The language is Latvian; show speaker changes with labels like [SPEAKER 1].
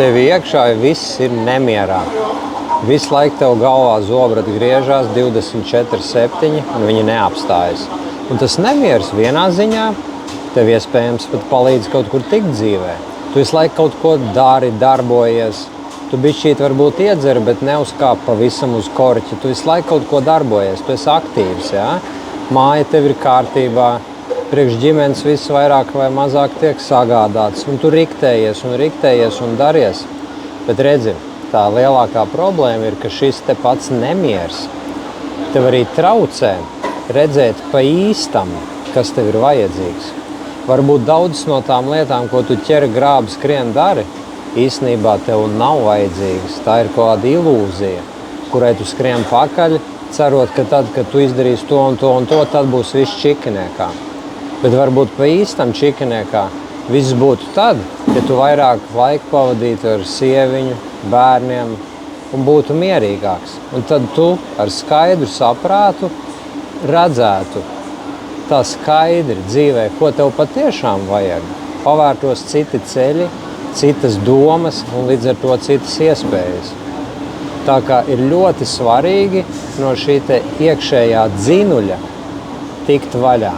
[SPEAKER 1] tev iekšā viss ir nemierā. Visu laiku tev galvā zobrati griežās 24/7 un viņi neapstājas. Un tas nemieris vienā ziņā tev iespējams pat palīdz kaut kur tikt dzīvē. Tu visu laiku kaut ko dari, darbojies. Tu bišķīt varbūt iedzer, bet neuzkāp pavisam uz korķa. Tu visu laiku kaut ko darbojies, tu esi aktīvs. Ja? Māja tev ir kārtībā, priekš ģimenes viss vairāk vai mazāk tiek sagādāts. Un tu riktējies un daries. Bet redzi, tā lielākā problēma ir, ka šis te pats nemieris tev arī traucē redzēt pa īstam, kas tev ir vajadzīgs. Varbūt daudzas no tām lietām, ko tu ķer, grābi, skrien, dari, īstenībā tev nav vajadzīgas. Tā ir kaut kāda ilūzija, kurai tu skrien pakaļ, cerot, ka tad, kad tu izdarīsi to un to un to, tad būs viss čikiniekā. Bet varbūt pa īstam čikiniekā viss būtu tad, ja tu vairāk laika pavadītu ar sieviņu, bērniem un būtu mierīgāks. Un tad tu ar skaidru saprātu redzētu tā skaidri dzīvē, ko tev patiešām vajag. Pavērtos citi ceļi, citas domas un līdz ar to citas iespējas. Tā kā ir ļoti svarīgi no šī te iekšējā dzinuļa tikt vaļā.